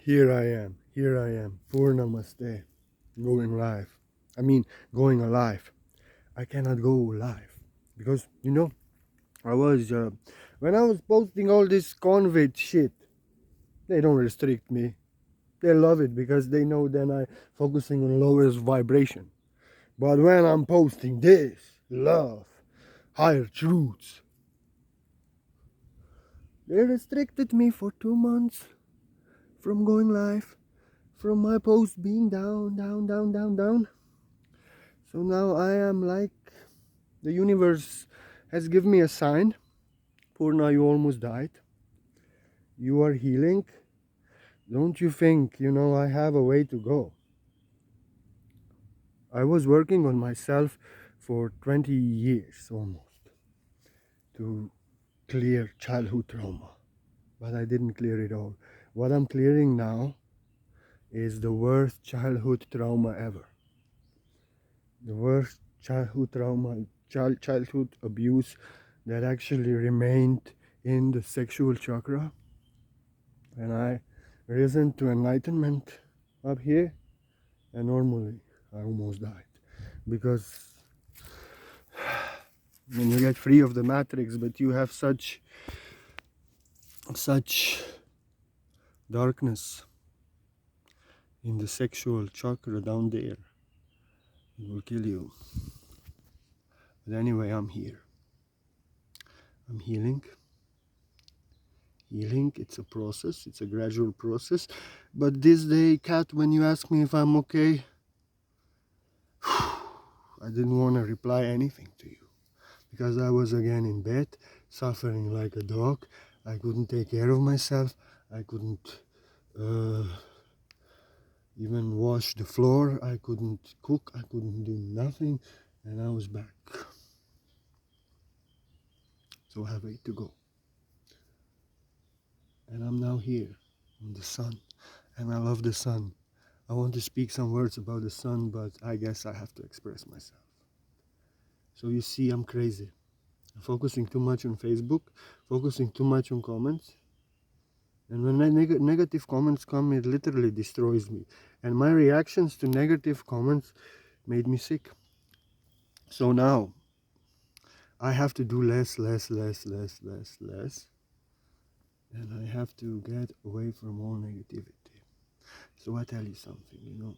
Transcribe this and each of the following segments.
Here I am, Purna Namaste, going live. I mean, going alive. I cannot go live because I was when I was posting all this convict shit. They don't restrict me. They love it because they know then I focusing on lowest vibration. But when I'm posting this love, higher truths, they restricted me for 2 months from going live, from my post being down, down, down, down, down. So now I am like, the universe has given me a sign. Purna, you almost died. You are healing. Don't you think, I have a way to go? I was working on myself for 20 years almost to clear childhood trauma, but I didn't clear it all. What I'm clearing now is the worst childhood trauma ever. The worst childhood trauma, childhood abuse that actually remained in the sexual chakra. And I risen to enlightenment up here, and normally I almost died. Because when you get free of the matrix, but you have such darkness in the sexual chakra down there, it will kill you. But anyway, I'm here. I'm healing. It's a process. It's a gradual process. But this day, Kat, when you ask me if I'm okay, I didn't want to reply anything to you. Because I was again in bed, suffering like a dog. I couldn't take care of myself. I couldn't even wash the floor. I couldn't cook. I couldn't do nothing. And I was back. So I have way to go. And I'm now here on the sun. And I love the sun. I want to speak some words about the sun, but I guess I have to express myself. So you see, I'm crazy. I'm focusing too much on Facebook, focusing too much on comments. And when negative comments come, it literally destroys me. And my reactions to negative comments made me sick. So now, I have to do less. And I have to get away from all negativity. So I tell you something,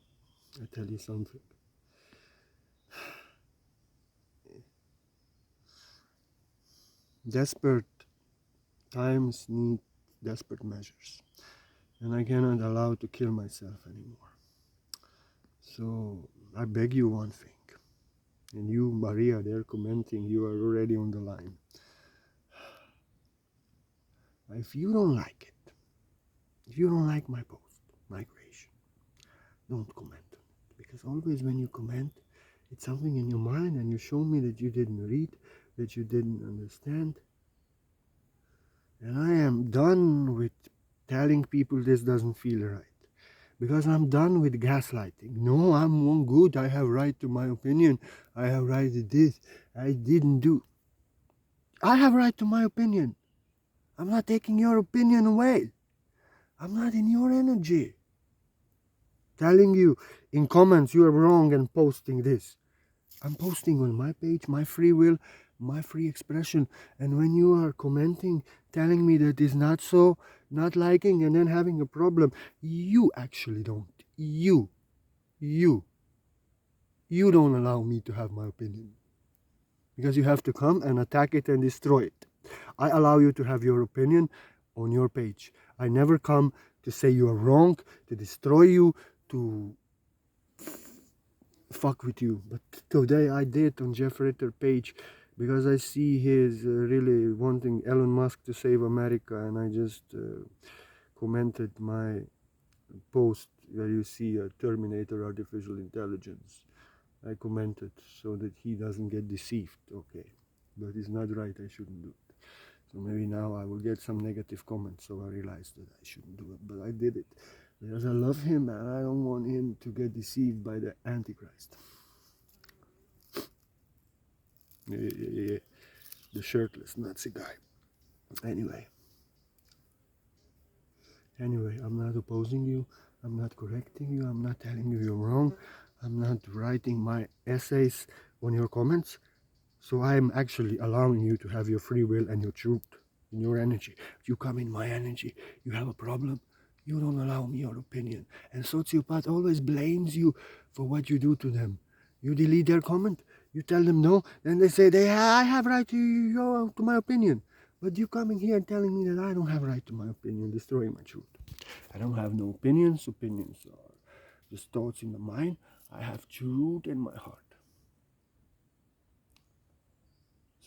Desperate times need desperate measures. And I cannot allow to kill myself anymore. So I beg you one thing. And you, Maria, there commenting, you are already on the line. If you don't like it, if you don't like my post, my creation, don't comment on it. Because always when you comment, it's something in your mind and you show me that you didn't read, that you didn't understand. And I am done with telling people this doesn't feel right. Because I'm done with gaslighting. No, I'm one good. I have right to my opinion. I have right to this. I didn't do. I have right to my opinion. I'm not taking your opinion away. I'm not in your energy. Telling you in comments you are wrong and posting this. I'm posting on my page, my free will, my free expression. And when you are commenting, telling me that is not so, not liking, and then having a problem, you actually don't. You don't allow me to have my opinion. Because you have to come and attack it and destroy it. I allow you to have your opinion on your page. I never come to say you are wrong, to destroy you, to fuck with you. But today I did on Jeff Ritter page because I see he is really wanting Elon Musk to save America, and I just commented my post where you see a Terminator artificial intelligence. I commented so that he doesn't get deceived. Okay, but it's not right. I shouldn't do it. So maybe now I will get some negative comments, so I realized that I shouldn't do it. But I did it because I love him and I don't want him to get deceived by the Antichrist. Yeah. The shirtless Nazi guy. Anyway. Anyway, I'm not opposing you, I'm not correcting you, I'm not telling you you're wrong, I'm not writing my essays on your comments. So I'm actually allowing you to have your free will and your truth in your energy. You come in my energy, you have a problem, you don't allow me your opinion. And sociopath always blames you for what you do to them. You delete their comment, you tell them no, then they say I have right to my opinion. But you coming here and telling me that I don't have right to my opinion, destroying my truth. I don't have no opinions. Opinions are just thoughts in the mind. I have truth in my heart.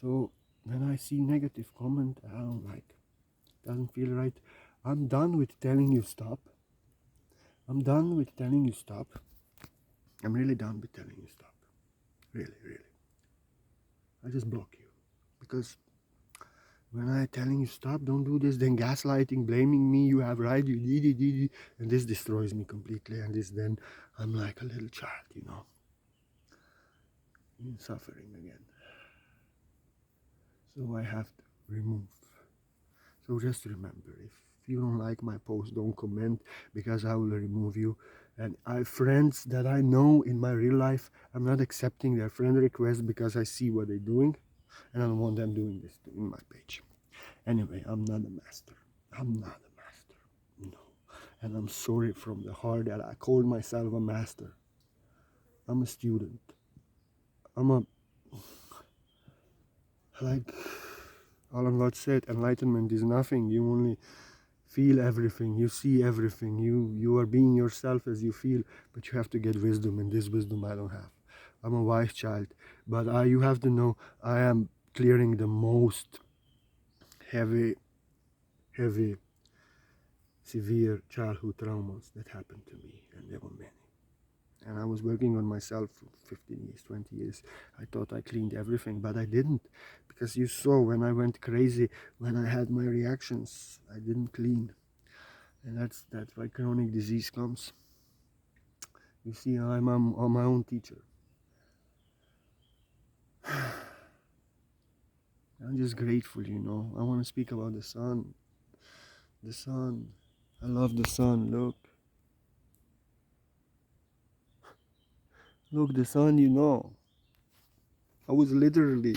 So when I see negative comment, I don't like. Doesn't feel right. I'm done with telling you stop. I'm done with telling you stop. I'm really done with telling you stop. Really, really. I just block you. Because when I telling you stop, don't do this, then gaslighting, blaming me, you have right, you did it, and this destroys me completely. And this then I'm like a little child, in suffering again. So I have to remove. So just remember, if you don't like my post, don't comment, because I will remove you. And I friends that I know in my real life, I'm not accepting their friend request because I see what they're doing, and I don't want them doing this in my page. Anyway, I'm not a master. I'm not a master. No. And I'm sorry from the heart that I called myself a master. I'm a student. I'm a, like Alan Watts said, enlightenment is nothing. You only feel everything, you see everything, you are being yourself as you feel, but you have to get wisdom, and this wisdom I don't have. I'm a wise child, but you have to know I am clearing the most heavy, severe childhood traumas that happened to me, and there were many. And I was working on myself for 15 years, 20 years. I thought I cleaned everything, but I didn't. Because you saw when I went crazy, when I had my reactions, I didn't clean. And that's why chronic disease comes. You see, I'm my own teacher. I'm just grateful, I want to speak about the sun. The sun. I love the sun. Look, the sun, I was literally,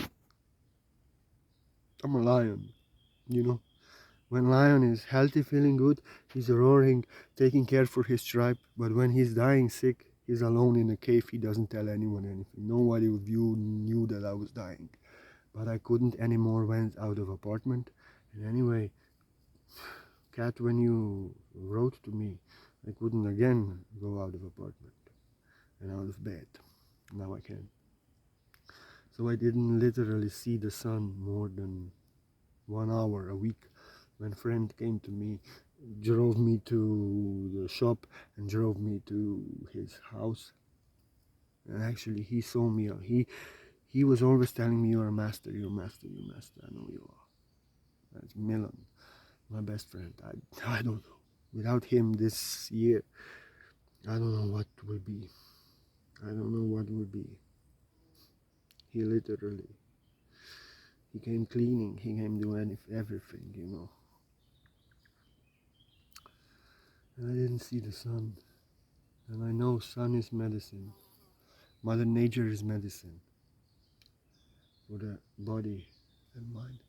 I'm a lion. When lion is healthy, feeling good, he's roaring, taking care for his tribe. But when he's dying sick, he's alone in a cave. He doesn't tell anyone anything. Nobody of you knew that I was dying. But I couldn't anymore, went out of apartment. And anyway, Kat, when you wrote to me, I couldn't again go out of apartment and out of bed. Now I can. So I didn't literally see the sun more than 1 hour a week. When a friend came to me, drove me to the shop and drove me to his house. And actually he saw me. He was always telling me, you're a master, you're a master, you're a master. I know you are. That's Milan, my best friend. I don't know. Without him this year, I don't know what will be. I don't know what will be. He literally, he came cleaning, he came doing everything. And I didn't see the sun. And I know sun is medicine. Mother Nature is medicine for the body and mind.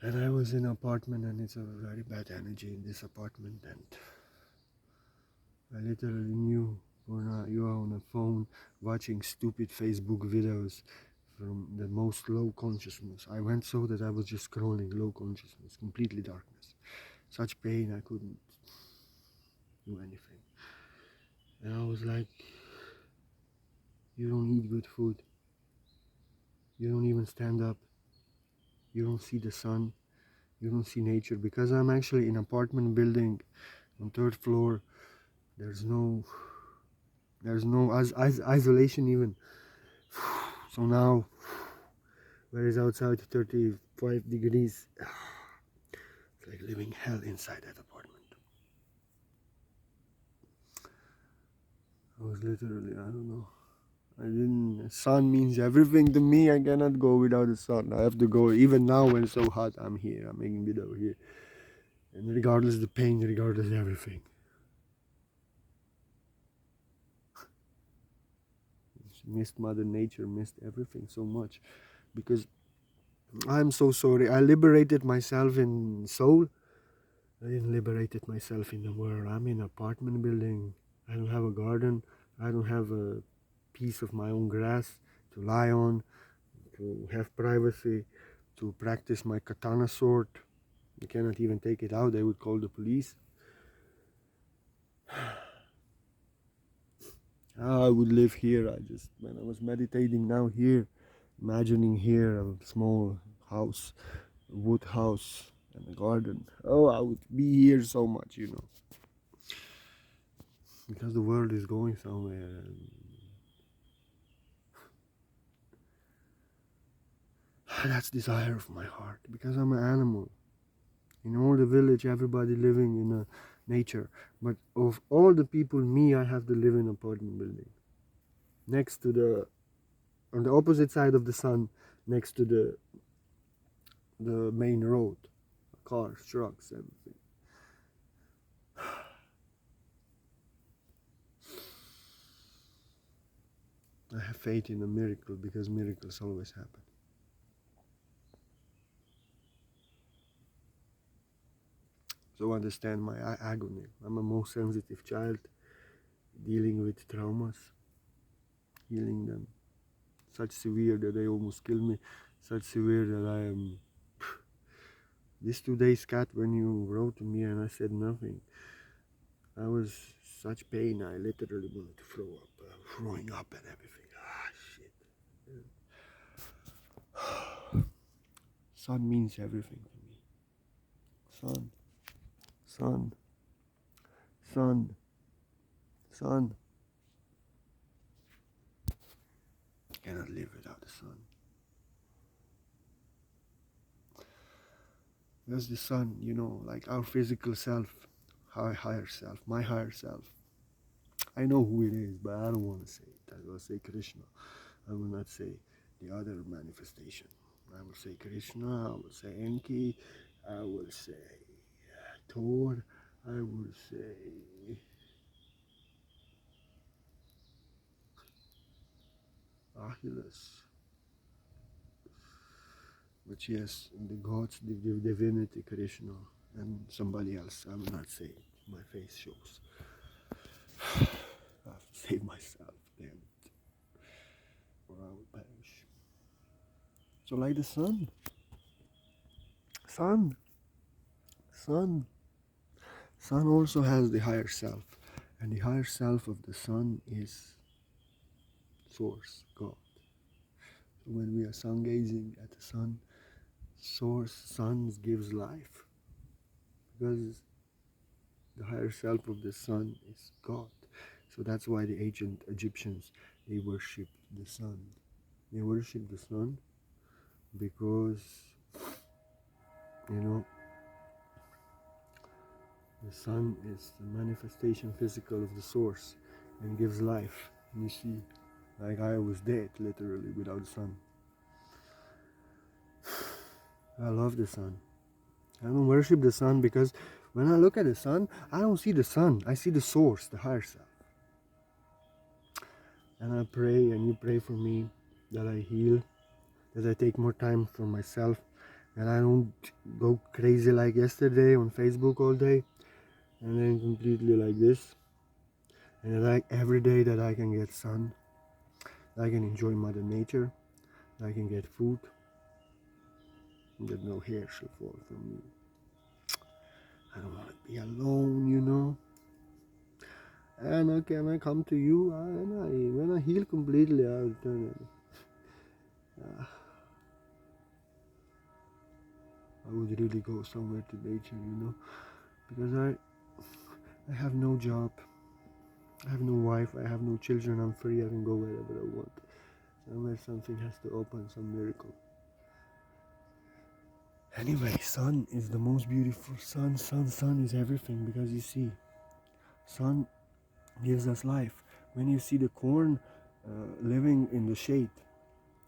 And I was in an apartment, and it's a very bad energy in this apartment, and I literally knew you are on a phone watching stupid Facebook videos from the most low consciousness. I went so that I was just scrolling low consciousness, completely darkness. Such pain, I couldn't do anything. And I was like, you don't eat good food. You don't even stand up. You don't see the sun. You don't see nature. Because I'm actually in an apartment building on 3rd floor. There's no isolation even. So now, whereas outside 35 degrees, it's like living hell inside that apartment. I was literally, I don't know. Sun means everything to me. I cannot go without the sun. I have to go. Even now when it's so hot, I'm here. I'm making video here. And regardless the pain, regardless everything. Missed Mother Nature, missed everything so much. Because I'm so sorry. I liberated myself in soul. I didn't liberate myself in the world. I'm in an apartment building. I don't have a garden. I don't have a piece of my own grass to lie on, to have privacy, to practice my katana sword. You cannot even take it out. They would call the police. How I would live here. When I was meditating now here, imagining here a small house, a wood house, and a garden. Oh, I would be here so much, because the world is going somewhere. And that's desire of my heart, because I'm an animal. In all the village, everybody living in a nature. But of all the people, me, I have to live in an apartment building. Next to on the opposite side of the sun, next to the main road. Cars, trucks, everything. I have faith in a miracle, because miracles always happen. So understand my agony. I'm a most sensitive child, dealing with traumas, healing them. Such severe that they almost kill me. Such severe that I am. This 2 days, Kat, when you wrote to me and I said nothing, I was such pain. I literally wanted to throw up, throwing up and everything. Shit. Sun means everything to me. Sun, sun, sun, sun. Cannot live without the sun. Because the sun, like our physical self, our higher self, my higher self. I know who it is, but I don't want to say it. I will say Krishna. I will not say the other manifestation. I will say Krishna, I will say Enki, I will say Thor, I will say Achilles. But yes, the gods, the divinity, Krishna, and somebody else. I will not say it. My face shows. I have to save myself, damn it, or I will perish. So like the sun, sun, sun. Sun also has the higher self, and the higher self of the sun is Source, God. So when we are sun gazing at the sun, Source, sun gives life, because the higher self of the sun is God. So that's why the ancient Egyptians, they worshipped the sun. They worshipped the sun because, the sun is the manifestation physical of the source and gives life. And you see, like I was dead literally without the sun. I love the sun. I don't worship the sun because when I look at the sun, I don't see the sun. I see the source, the higher self. And I pray, and you pray for me, that I heal, that I take more time for myself, and I don't go crazy like yesterday on Facebook all day, and then completely like this. And that every day that I can get sun, that I can enjoy Mother Nature, that I can get food, and that no hair shall fall from me. I don't want to be alone. And can I come to you? When I heal completely, I'll turn it. I would really go somewhere to nature, because I have no job, I have no wife, I have no children, I'm free, I can go wherever I want. Somewhere something has to open, some miracle. Anyway, sun is the most beautiful. Sun is everything, because you see, sun gives us life. When you see the corn living in the shade,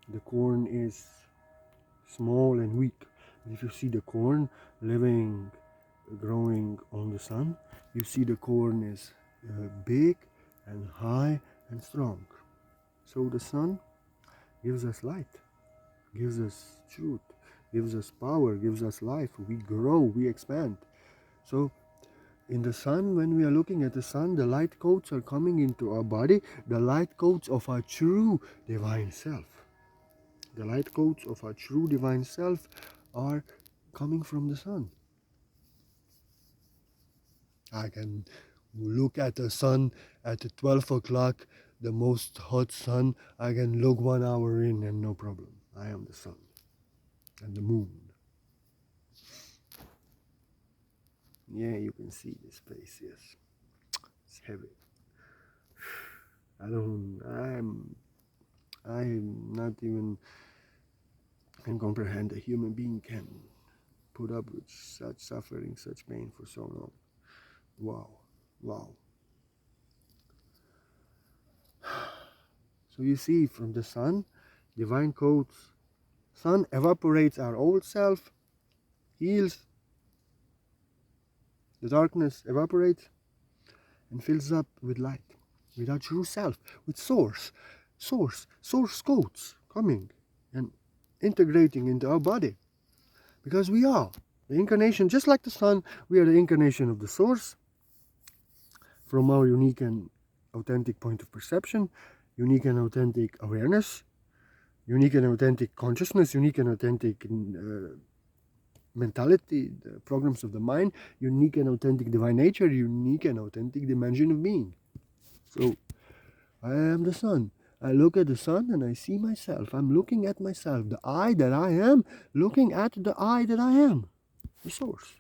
the corn is small and weak. But if you see the corn living growing on the sun, you see the corn is big and high and strong. So the sun gives us light, gives us truth, gives us power, gives us life. We grow, we expand. So in the sun, when we are looking at the sun, the light codes are coming into our body, the light codes of our true divine self. The light codes of our true divine self are coming from the sun. I can look at the sun at 12 o'clock, the most hot sun. I can look 1 hour in and no problem. I am the sun and the moon. Yeah, you can see this face, yes. It's heavy. I'm not even can comprehend a human being can put up with such suffering, such pain for so long. Wow, wow. So you see, from the sun, divine codes, sun evaporates our old self, heals, the darkness evaporates and fills up with light, with our true self, with source codes coming and integrating into our body. Because we are the incarnation, just like the sun, we are the incarnation of the source from our unique and authentic point of perception, unique and authentic awareness, unique and authentic consciousness, unique and authentic mentality, the programs of the mind, unique and authentic divine nature, unique and authentic dimension of being. So I am the sun. I look at the sun and I see myself. I'm looking at myself. The I that I am, looking at the I that I am, the source.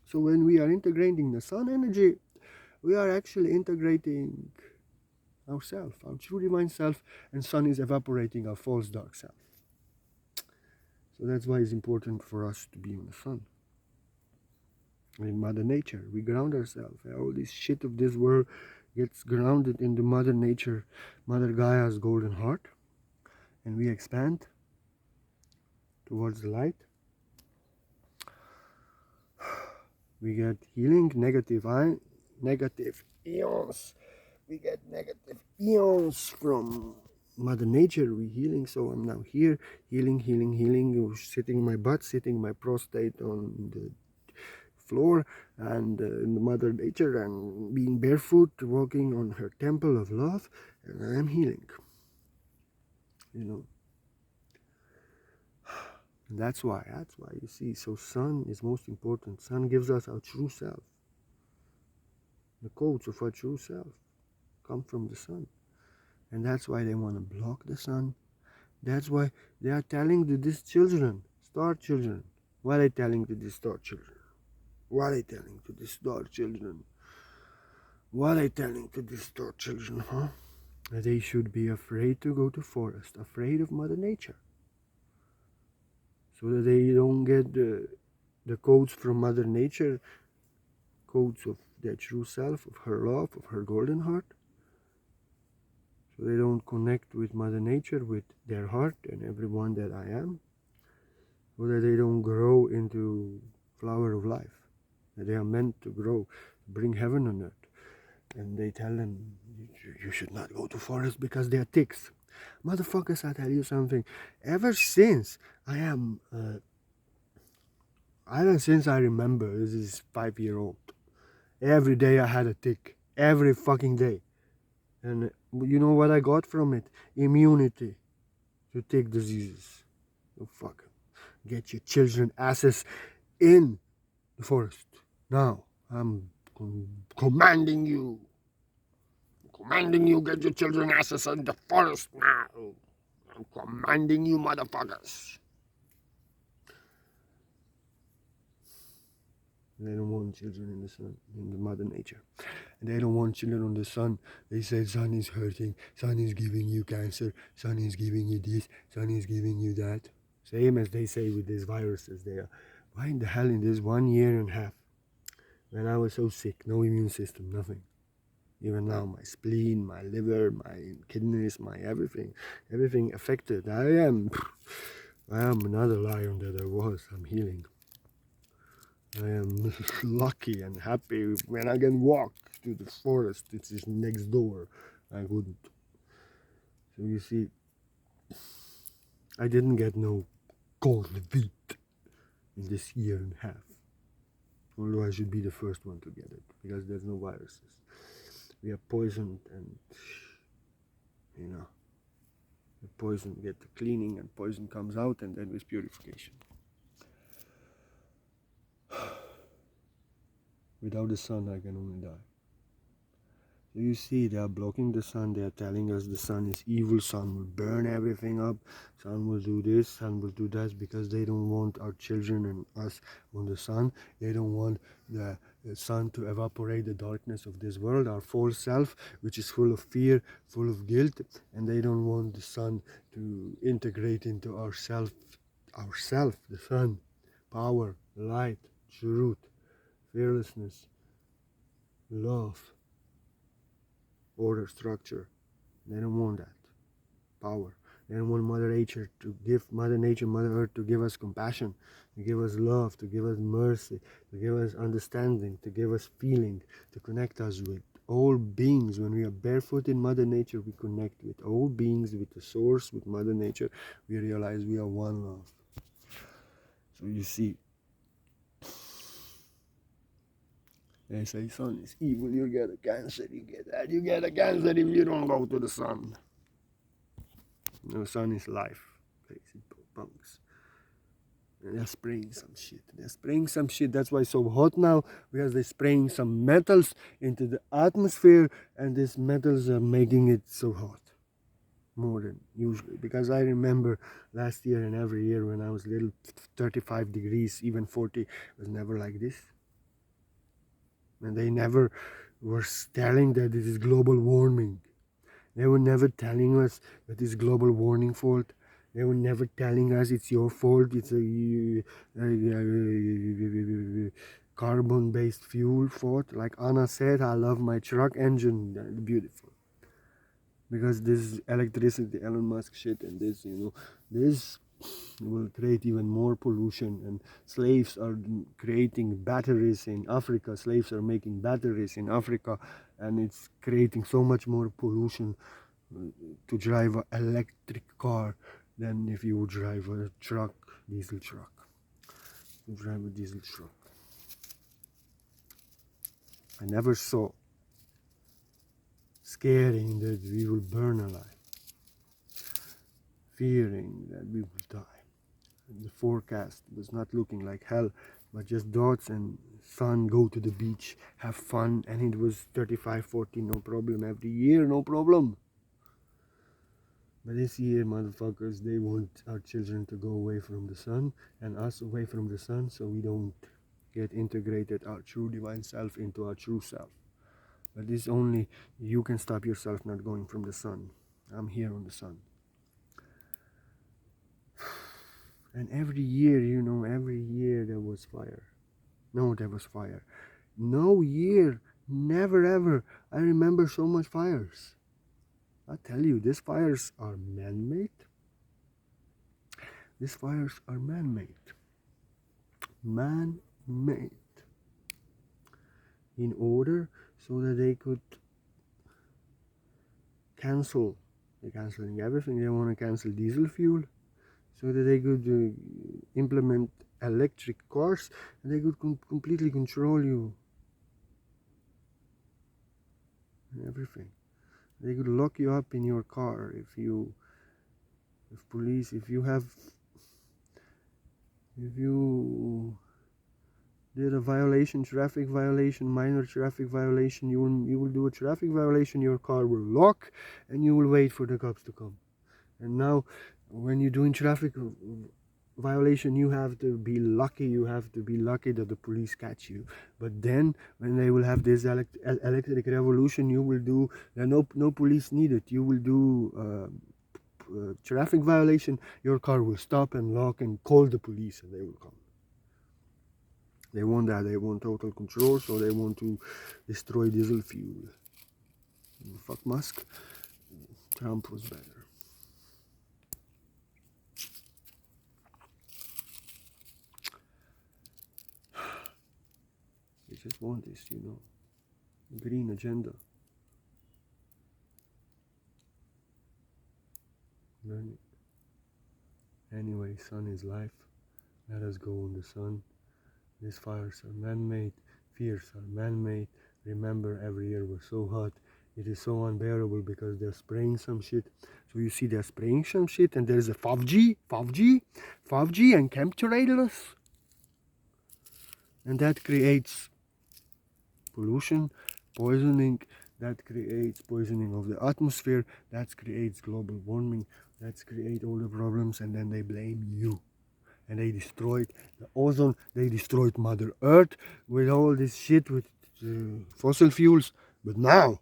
So when we are integrating the sun energy, we are actually integrating ourself, our true divine self, and sun is evaporating our false dark self. So that's why it's important for us to be in the sun. In Mother Nature, we ground ourselves. All this shit of this world gets grounded into Mother Nature, Mother Gaia's golden heart, and we expand towards the light. We get healing, negative eons. We get negative eons from Mother Nature. We healing. So I'm now here, healing, sitting my butt, sitting my prostate on the floor and in the Mother Nature and being barefoot, walking on her temple of love, and I am healing. And that's why you see, so sun is most important. Sun gives us our true self. The codes of our true self come from the sun. And that's why they want to block the sun. That's why they are telling to these children, star children. What are they telling to these star children? What are they telling to these star children? What are they telling to these star children, huh? That they should be afraid to go to forest, afraid of Mother Nature. So that they don't get the codes from Mother Nature, codes of their true self, of her love, of her golden heart. So they don't connect with Mother Nature, with their heart and everyone that I am. So that they don't grow into flower of life. That they are meant to grow, bring heaven on earth. And they tell them, you should not go to forest because they are ticks. Motherfuckers, I tell you something. Ever since I remember, this is 5-year-old, every day I had a tick. Every fucking day. And you know what I got from it? Immunity to tick diseases. So fuck. Get your children asses in the forest. Now, I'm commanding you. Get your children asses in the forest now. I'm commanding you, motherfuckers. They don't want children in the sun, in the Mother Nature. And they don't want children on the sun. They say sun is hurting, sun is giving you cancer, sun is giving you this, sun is giving you that. Same as they say with these viruses. They are, why in the hell in this 1 year and a half, when I was so sick, no immune system, nothing. Even now, my spleen, my liver, my kidneys, my everything affected. I am another lion that I was. I'm healing. I am lucky and happy when I can walk to the forest. It is next door. I wouldn't. So you see, I didn't get no cold feet in this year and a half. Although I should be the first one to get it because there's no viruses. We are poisoned and, you know, the poison get the cleaning and poison comes out and then with purification. Without the sun, I can only die. So you see, they are blocking the sun. They are telling us the sun is evil. Sun will burn everything up. Sun will do this. Sun will do that because they don't want our children and us on the sun. They don't want the sun to evaporate the darkness of this world, our false self, which is full of fear, full of guilt, and they don't want the sun to integrate into ourself, the sun, power, light, truth, fearlessness, love, order, structure. They don't want that. Power. They don't want Mother Nature, Mother Earth to give us compassion, to give us love, to give us mercy, to give us understanding, to give us feeling, to connect us with all beings. When we are barefoot in Mother Nature, we connect with all beings, with the source, with Mother Nature. We realize we are one love. So you see, they say sun is evil, you get a cancer, you get that, you get a cancer if you don't go to the sun. No, sun is life, crazy punks. And they're spraying some shit. That's why it's so hot now, because they're spraying some metals into the atmosphere, and these metals are making it so hot. More than usually. Because I remember last year and every year when I was little, 35 degrees, even 40, it was never like this. And they never were telling that this is global warming. They were never telling us that it's global warming fault. They were never telling us it's your fault. It's a carbon-based fuel fault. Like Anna said, I love my truck engine. Beautiful. Because this electricity, Elon Musk shit, and this, this will create even more pollution. And slaves are creating batteries in Africa. Slaves are making batteries in Africa, and it's creating so much more pollution to drive an electric car than if you would drive a truck, diesel truck. You drive a diesel truck. I never saw scaring that we will burn alive, fearing that we will die. The forecast was not looking like hell, but just dots and sun, go to the beach, have fun, and it was 35, 40, no problem. Every year, no problem. But this year, motherfuckers, they want our children to go away from the sun and us away from the sun, so we don't get integrated our true divine self into our true self. But this only you can stop yourself not going from the sun. I'm here on the sun. And every year, every year there was fire. No, there was fire. No year, never ever. I remember so much fires. I tell you, these fires are man-made. These fires are man-made. Man-made. In order so that they could cancel. They're canceling everything. They want to cancel diesel fuel so that they could implement electric cars and they could completely control you. And everything. They could lock you up in your car if you did a violation, traffic violation, minor traffic violation, you will do a traffic violation, your car will lock and you will wait for the cops to come. And now when you're doing traffic violation, you have to be lucky that the police catch you. But then when they will have this electric revolution, you will do no police needed. You will do traffic violation, your car will stop and lock and call the police and they will come. They want that. They want total control, so they want to destroy diesel fuel. Fuck Musk. Trump was better. just want this, green agenda. Learning. Anyway, sun is life. Let us go on the sun. These fires are man-made. Fears are man-made. Remember, every year was so hot. It is so unbearable because they're spraying some shit. So you see they're spraying some shit and there's a 5G and chemtrails. And that creates pollution, poisoning, that creates poisoning of the atmosphere, that creates global warming, that creates all the problems, and then they blame you. And they destroyed the ozone, they destroyed Mother Earth with all this shit with fossil fuels. But now,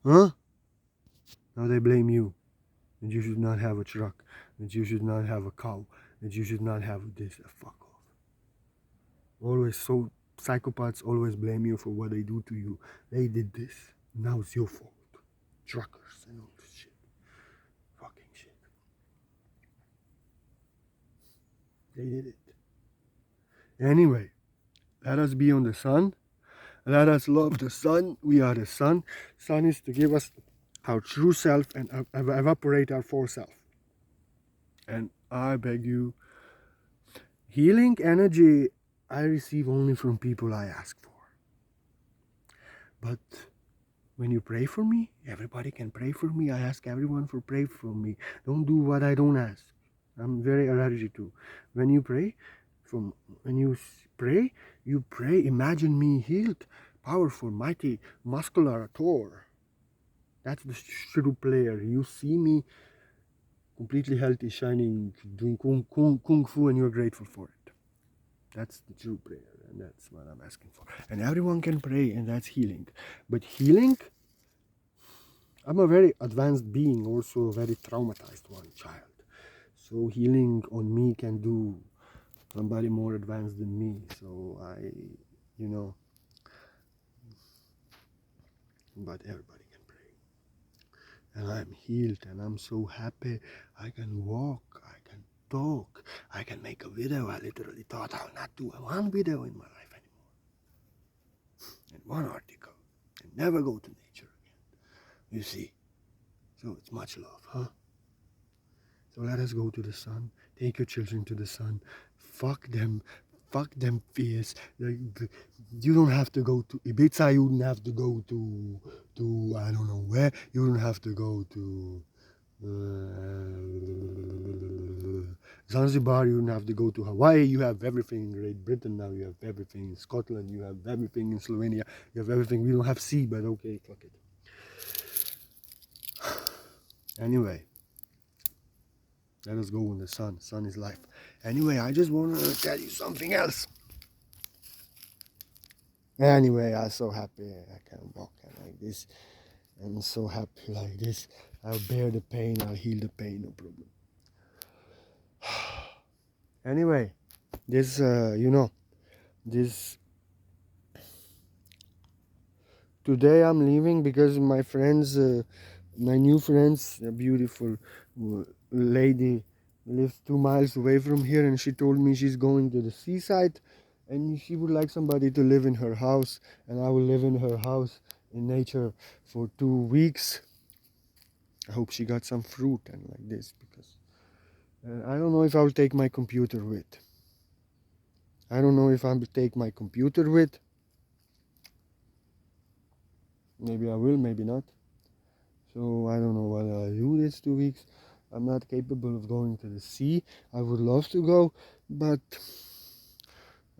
now they blame you. That you should not have a truck, that you should not have a cow, that you should not have this. Fuck off. Always so psychopaths always blame you for what they do to you. They did this. Now it's your fault. Truckers and all this shit. Fucking shit. They did it. Anyway, let us be on the sun. Let us love the sun. We are the sun. Sun is to give us our true self and evaporate our false self. And I beg you, healing energy I receive only from people I ask for. But when you pray for me, everybody can pray for me. I ask everyone for pray for me. Don't do what I don't ask. I'm very allergic to. When you pray, you pray, imagine me healed, powerful, mighty, muscular, Thor. That's the true player. You see me completely healthy, shining, doing kung fu, and you're grateful for it. That's the true prayer, and that's what I'm asking for. And everyone can pray, and that's healing. But healing, I'm a very advanced being, also a very traumatized one, child. So healing on me can do somebody more advanced than me. So but everybody can pray. And I'm healed, and I'm so happy. I can walk, I can talk, I can make a video. I literally thought I'll not do one video in my life anymore. And one article. And never go to nature again. You see. So it's much love, huh? So let us go to the sun. Take your children to the sun. Fuck them fears. You don't have to go to Ibiza. You don't have to go to I don't know where. You don't have to go to Zanzibar. You don't have to go to Hawaii. You have everything in Great Britain now. You have everything in Scotland. You have everything in Slovenia. You have everything. We don't have sea, but okay, fuck it. Anyway, let us go in the sun. Sun is life. Anyway, I just want to tell you something else. Anyway, I'm so happy I can walk like this. I'm so happy like this. I'll bear the pain. I'll heal the pain. No problem. Anyway, this, today I'm leaving because my friends, my new friends, a beautiful lady lives 2 miles away from here, and she told me she's going to the seaside and she would like somebody to live in her house, and I will live in her house in nature for 2 weeks. I hope she got some fruit and like this, because I don't know if I'll take my computer with. Maybe I will, maybe not. So I don't know what I'll do this 2 weeks. I'm not capable of going to the sea. I would love to go, but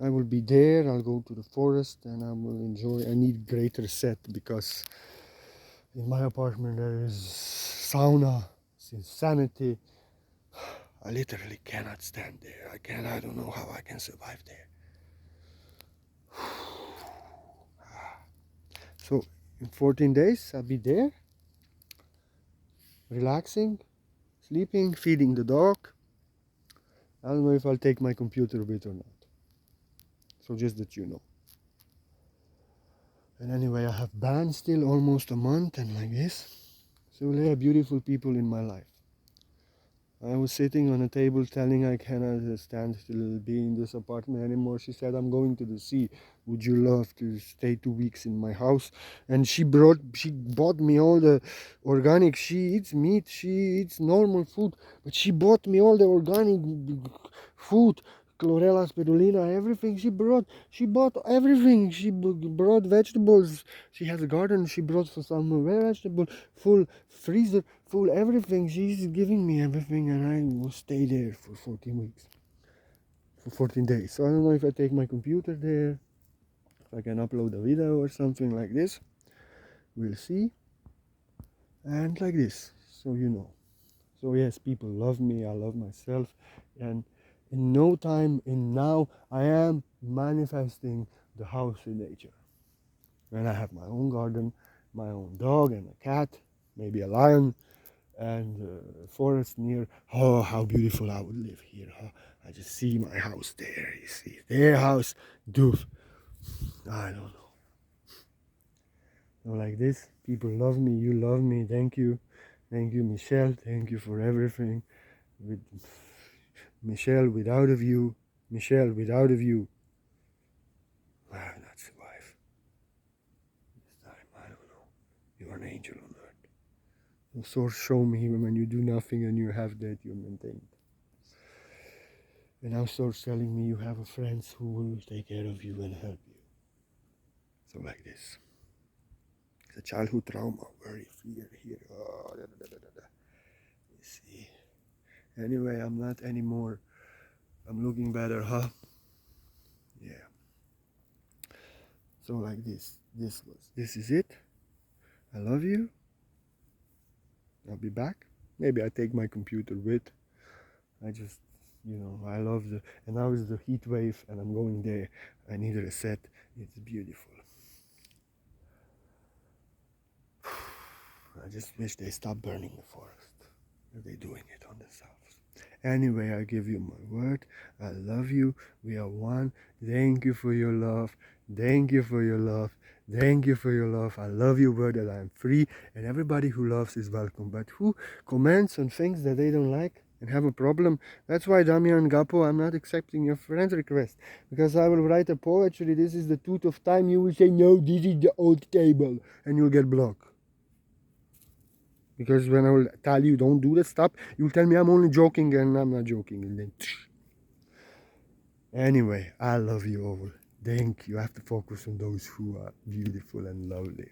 I will be there. I'll go to the forest and I will enjoy. I need greater set because in my apartment there is sauna. It's insanity. I literally cannot stand there. I don't know how I can survive there. So in 14 days I'll be there, relaxing, sleeping, feeding the dog. I don't know if I'll take my computer with or not. So just that you know. And anyway, I have band still almost a month and like this. So there are beautiful people in my life. I was sitting on a table telling I cannot stand to be in this apartment anymore. She said, I'm going to the sea. Would you love to stay 2 weeks in my house? And she bought me all the organic. She eats meat, she eats normal food, but she bought me all the organic food. Chlorella spirulina, everything she bought everything. She brought vegetables. She has a garden. She brought for some vegetable, full freezer, full everything. She's giving me everything, and I will stay there for 14 weeks, for 14 days. So I don't know if I take my computer there, if I can upload a video or something like this. We'll see. And like this, so you know. So yes, people love me. I love myself, and in no time, in now, I am manifesting the house in nature. And I have my own garden, my own dog and a cat, maybe a lion, and a forest near. Oh, how beautiful I would live here. Huh? I just see my house there. You see their house. Doof. I don't know. So like this, people love me. You love me. Thank you. Thank you, Michelle. Thank you for everything. With Michelle, without of you, Michelle, without of you, I would not survive. This time, I don't know. You're an angel on earth. The source show me when you do nothing and you have that, you're maintained. And now source telling me you have a friends who will take care of you and help you. So like this. It's a childhood trauma. Very fear here. Oh, da, da, da, da, da. You see. Anyway, I'm not anymore. I'm looking better, huh? Yeah. So like this. This is it. I love you. I'll be back. Maybe I take my computer with. I just, I love and now is the heat wave and I'm going there. I need a reset. It's beautiful. I just wish they stop burning the forest. They're doing it on themselves. Anyway, I give you my word. I love you. We are one. Thank you for your love. Thank you for your love. Thank you for your love. I love you, word that I am free. And everybody who loves is welcome. But who comments on things that they don't like and have a problem? That's why, Damian Gapo, I'm not accepting your friend request. Because I will write a poetry. This is the tooth of time. You will say, no, this is the old table. And you'll get blocked. Because when I will tell you don't do that stuff, you'll tell me I'm only joking and I'm not joking. And then, anyway, I love you all. Thank you. I have to focus on those who are beautiful and lovely.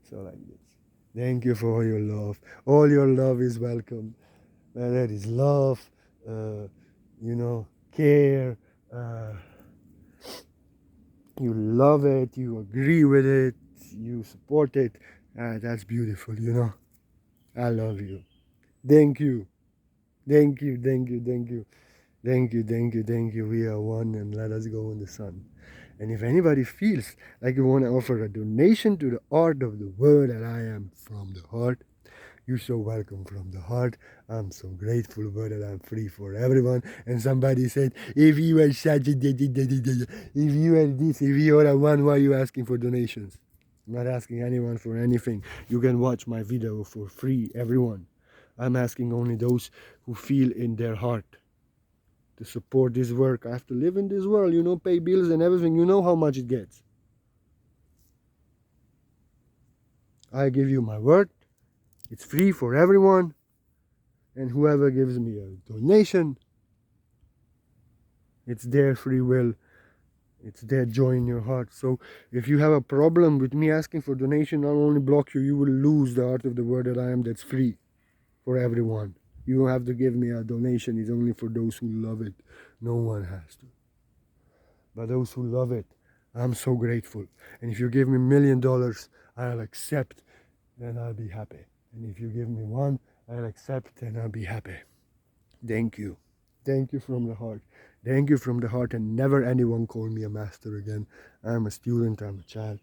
So like this. Thank you for all your love. All your love is welcome. That is love, care. You love it. You agree with it. You support it. That's beautiful, I love you. Thank you. Thank you, thank you, thank you. Thank you, thank you, thank you. We are one and let us go in the sun. And if anybody feels like you want to offer a donation to the art of the word that I am from the heart, you're so welcome from the heart. I'm so grateful that I'm free for everyone. And somebody said, if you are such a if you are this, if you are a one, why are you asking for donations? I'm not asking anyone for anything. You can watch my video for free, everyone. I'm asking only those who feel in their heart to support this work. I have to live in this world, pay bills and everything. You know how much it gets. I give you my word. It's free for everyone. And whoever gives me a donation, it's their free will. It's their joy in your heart. So if you have a problem with me asking for donation, I'll only block you. You will lose the art of the word that I am that's free for everyone. You don't have to give me a donation. It's only for those who love it. No one has to. But those who love it, I'm so grateful. And if you give me $1 million, I'll accept and I'll be happy. And if you give me one, I'll accept and I'll be happy. Thank you. Thank you from the heart. Thank you from the heart, and never anyone call me a master again. I'm a student, I'm a child.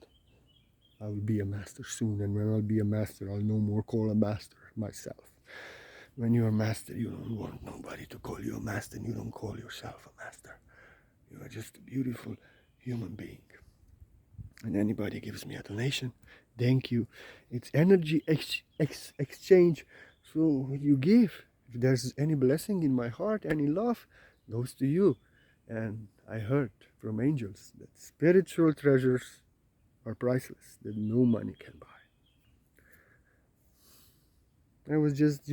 I will be a master soon, and when I'll be a master, I'll no more call a master myself. When you're a master, you don't want nobody to call you a master, and you don't call yourself a master. You are just a beautiful human being. And anybody gives me a donation, thank you. It's energy exchange. So you give, If there's any blessing in my heart, any love, goes to you. And I heard from angels that spiritual treasures are priceless, that no money can buy. I was just,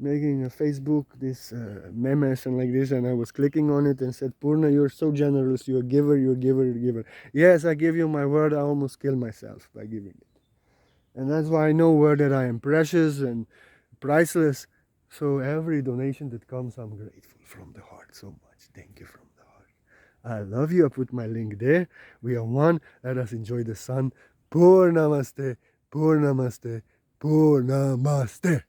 making a Facebook, this memes and like this, and I was clicking on it and said, Purna, you're so generous, you're a giver, you're a giver, you're a giver. Yes, I give you my word, I almost kill myself by giving it. And that's why I know word that I am precious and priceless. So every donation that comes, I'm grateful from the heart so much. Thank you from the heart. I love you. I put my link there. We are one. Let us enjoy the sun. Purnamaste, Purnamaste, Purnamaste.